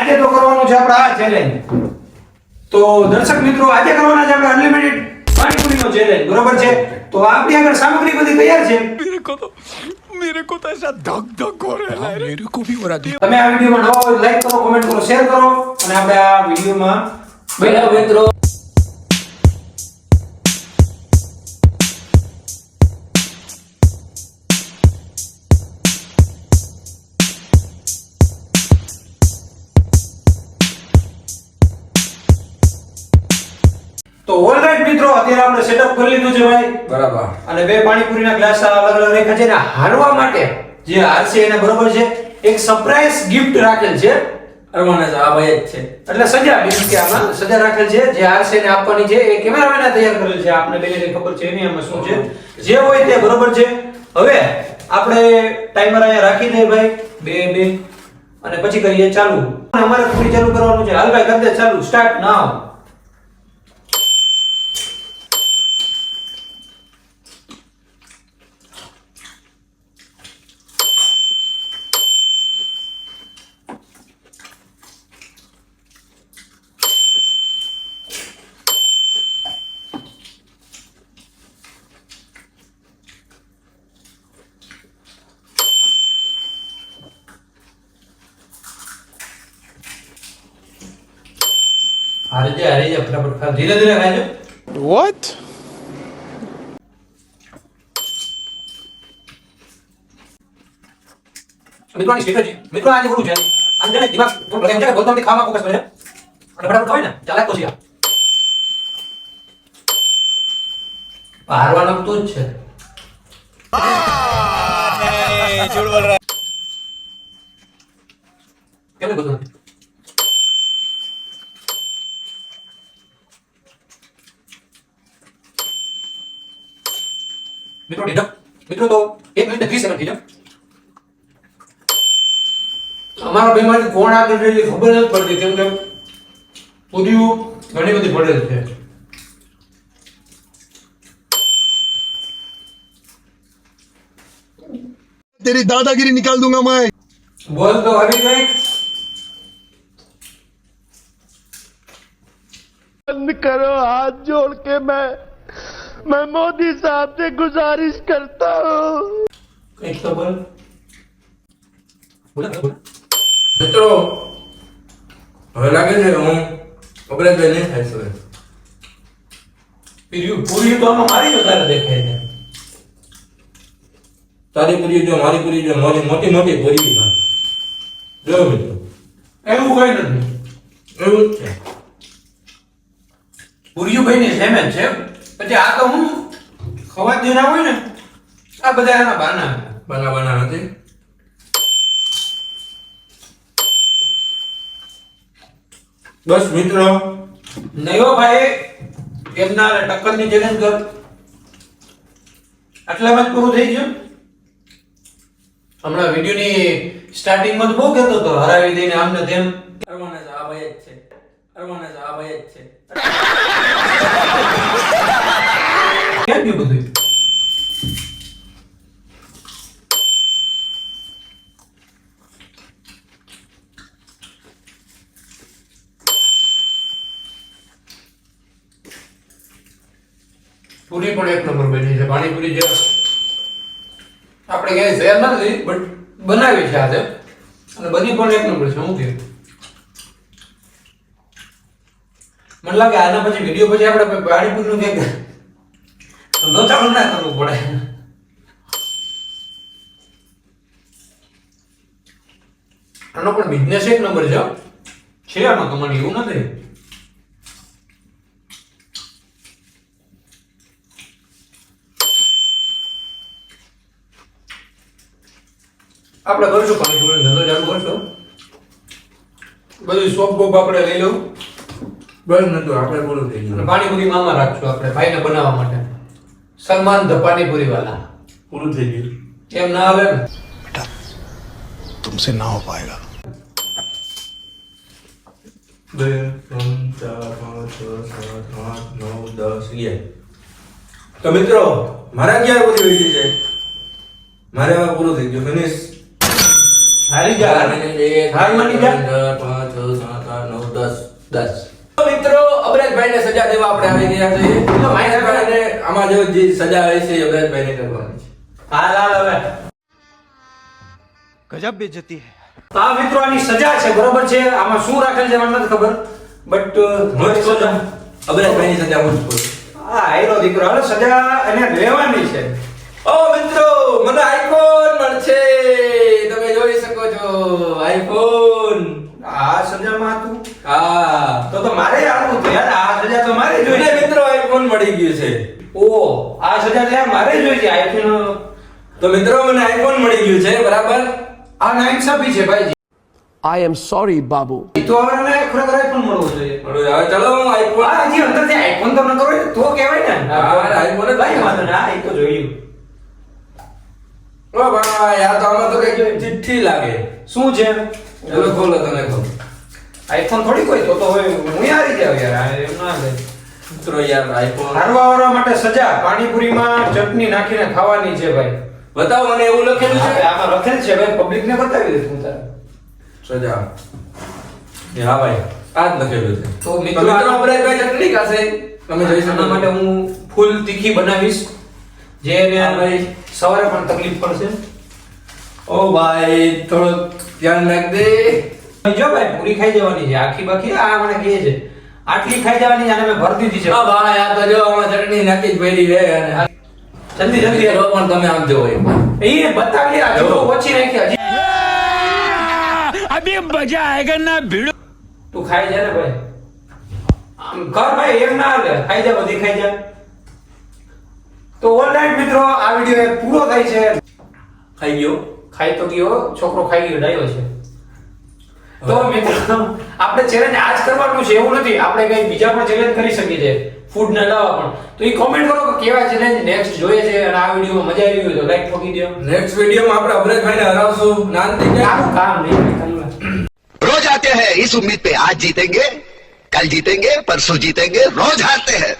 આજે તો કરવાનું છે આપણે આ ચેલેન્જ. તો દર્શક મિત્રો આજે કરવાના છે આપણે અનલિમિટેડ પાણીપુરીનો ચેલેન્જ, બરોબર છે? તો આપણી આગળ સામગ્રી બધી તૈયાર છે. मेरे को तो ऐसा धक धक हो रहा है, मेरे को भी हो रहा है. તમે આ વિડિયોમાં નવા હોય લાઈક કરો, કમેન્ટ કરો, શેર કરો અને આપણે આ વિડિયોમાં બરાબર મિત્રો તો ઓલરાઈટ મિત્રો, અત્યારે આપણે સેટઅપ કરી લીધું છે ભાઈ, બરાબર. અને બે પાણીપુરીના ગ્લાસ અલગ અલગ રાખ્યા છે. ને હારવા માટે જે હારશે એને બરોબર છે એક સરપ્રાઈઝ ગિફ્ટ રાખેલ છે. કરવાના છે આ ભાઈ જ છે. એટલે સજા બીજું કે આમાં સજા રાખેલ છે જે હારશે એને આપવાની છે. એ કેમેરામેને તૈયાર કરેલ છે, આપને બેને ખબર છે એની આમાં શું છે. જે હોય તે બરોબર છે. હવે આપણે ટાઈમર અહીંયા રાખી દઈએ ભાઈ, 2 અને પછી કરીએ ચાલુ. અમારે પૂરી ચાલુ કરવાનું છે. હાલ ભાઈ કરી દે ચાલુ, સ્ટાર્ટ નાઉ. હારી જા ફટાફટ ખા, ધીરે ધીરે ખાજો. What? મિત્રો આની સ્ટ્રેટેજી, મિત્રો આજે બોલું છે આમ છે ને દિમાગ તો લગાવી જાય, બોલતો નથી, ખાવામાં ફોકસ કરે અને ફટાફટ ખવાય ને ચાલાક તો છે. હારવાનું તો જ છે. કેમ બોલતો નથી? મિત્રો ડીડમ, મિત્રો તો 1 મિનિટ 30 સેકન્ડ ડીડમ. અમારા બેમાંથી કોણ આગળ રહી ખબર નથી પડતી, કેમ કે પૂરીઓ ઘણી બધી પડેલ છે. तेरी दादागिरी निकाल दूंगा मैं. બોલ તો હરી ગઈ. बंद करो, हाथ जोड़ के मैं मोदी साहब से गुजारिश करता हूँ. એક તો બોલ. બોલ. મિત્રો હવે લાગે છે કે હું ઓગળે બે નહીં થાય છે. પૂરી તો આમાં મારી વધારે દેખાય છે. તારી પૂરી જો, મારી પૂરી જો, મારી મોટી મોટી પૂરી માં જો મિત્રો, એવું કઈ નથી. એવું જ છે. પૂરીઓ ભાઈની સેમ જ છે. પછી આ તો હું ખવા જે ના હોય ને આ બધા એના બહાના. બનાવવાના નથી. બસ મિત્રો, નયો ભાઈ એમના ટક્કરની ચેલેન્જ કર. આટલામાં જ પૂરું થઈ ગયું. હમણાં વિડિયોની સ્ટાર્ટિંગમાં તો બહુ કહેતો હતો હરાવી દઈને આમને તેમ. કરવાના છે આ ભાઈ જ છે. કરવાના છે આ ભાઈ જ છે. કેમ ગયું બધું? પૂરી પણ એક નંબર બની છે. પાણીપુરી જે આપણે ક્યાંય શેર નથી બટ બનાવી છે આજે, અને બની પણ એક નંબર છે. હું કે મને લાગે આના પછી વિડીયો પછી આપણે પાણીપુરીનું કે ધંધો ચાલુ ના કરવો પડે. આનો પણ બિઝનેસ એક નંબર છે આમાં કમાણી, એવું નથી. આપણે કરશું પાણીપુરીનો ધંધો ચાલુ કરશું. બધું શોપ બોપ આપણે લઈ લઉં બસ નતું, આપણે પૂરું થઈ અને ગયું. પાણીપુરી મામા રાખશું આપણે ભાઈને બનાવવા માટે. સલમાન ધ પાણીપુરી વાલા. પૂરું થઈ ગયું. કેમ ના આવે ને? तुमसे ना हो पाएगा. 2 3 4 5 6 7 8 9 10 11. તો મિત્રો મારા 11 પૂરી થઈ ગઈ છે. મારે હવે પૂરું થઈ ગયું. ફિનિશ. હારી જા. હાર માની જા. 5 6 10. તો મિત્રો અબરાજભાઈને સજા દેવા આપણે આવી ગયા છે. તો ભાઈને આમાં જો જે સજા હોય છે એ અબરાજભાઈને કરવાની છે. હાલ હવે गजब बेइज्जती है. તો આ મિત્રો આની સજા છે, બરોબર છે. આમાં શું રાખેલ છે મને નથી ખબર, બટ મુજકો અબરાજભાઈની સજા મુજકો. આ આયરો દીકરો, હાલો સજા એને લેવાની છે. ઓ મિત્રો મને આઈફોન મળશે, તમે જોઈ શકો છો આઈફોન. આ સજામાં હતું હા તો મારે આવવું હતું યાર. આ સજા તો મારે મને જોઈએ. મિત્રો આઈફોન મળી ગયું છે. ઓ આ સજા તો યાર મારે જોઈએ છે. આઈફોન તો મિત્રો મને આઈફોન મળી ગયું છે, બરાબર. આ નાઇન્સાફી છે ભાઈ. I am sorry, Babu. તો હવે એને ખરેખર આઈફોન મળવો જોઈએ. હવે ચલો હું આઈફોન. આ હજી અંદરથી આઈફોન તો ન કરો તો કહેવાય ને. હા, આઈફોન જ ભાઈ વાંધો ના, એ તો જોયું. ઓ ભાઈ આ તો આમાં તો કઈ ચિઠ્ઠી લાગે. શું છે? ચલો ખોલો, તમે ખોલો. આઈફોન થોડી કોઈ તો હવે હું હારી જાવ યાર. આ એમ ના લે. મિત્રો યાર આઈફોન હારવાવાળા માટે સજા પાણીપુરીમાં ચટણી નાખીને ખાવાની છે ભાઈ. બતાવો મને, એવું લખેલું છે. આમાં લખેલ છે ભાઈ, પબ્લિક ને બતાવી દે તું તારે. સજા. હા ભાઈ આ જ લખેલું છે. તો તો મિત્રો મિત્રો અબરાજભાઈ ચટણી ખાશે, તમે જોઈ શકો. આના માટે હું ફૂલ તીખી બનાવીશ, જે હા ભાઈ. સવારે પણ તકલીફ પડશે. ઓ ભાઈ થોડું ધ્યાન રાખજે. જો ભાઈ પૂરી ખાઈ જવાની છે, આખી બાકી આ મને કહે છે આટલી ખાઈ જવાની છે, અને મેં ભરી દીધી છે. હા ભાઈ આ તો જો આમાં ચટણી નાખી જ ભરી છે અને જલ્દી જલ્દી જો પણ તમે આમ જોવો એક વાર. એ બતાવી આ જો ઓછી નાખી હજી. अभी मजा आएगा ना भिड़ो. તું ખાઈ જા ને ભાઈ, આમ કર ભાઈ, એમ ના હાલે. ખાઈ જા, બધી ખાઈ જા. તો ઓલરાઈટ મિત્રો આ વિડિયો પૂરો થાય છે. ખાઈ ગયો. ખાઈ તો ગયો, છોકરો ખાઈ ગયો, ડાયો છે. તો મિત્રો આપણે ચેલેન્જ આજ કરવાનું છે એવું નથી, આપણે કઈ બીજા પણ ચેલેન્જ કરી શકીએ છીએ ફૂડ ના અલાવા પણ. તો એ કોમેન્ટ કરો કે કેવા ચેલેન્જ નેક્સ્ટ જોઈએ છે, અને આ વિડિયોમાં મજા આવી હોય તો લાઈક ઠોકી દો. નેક્સ્ટ વિડિયોમાં આપણે અબરાજભાઈને હરાવશું. નાનથી કે આનું કામ નહીં ભાઈ. रोज आते हैं इस उम्मीद पे आज जीतेंगे, कल जीतेंगे, परसों जीतेंगे, रोज हारते हैं.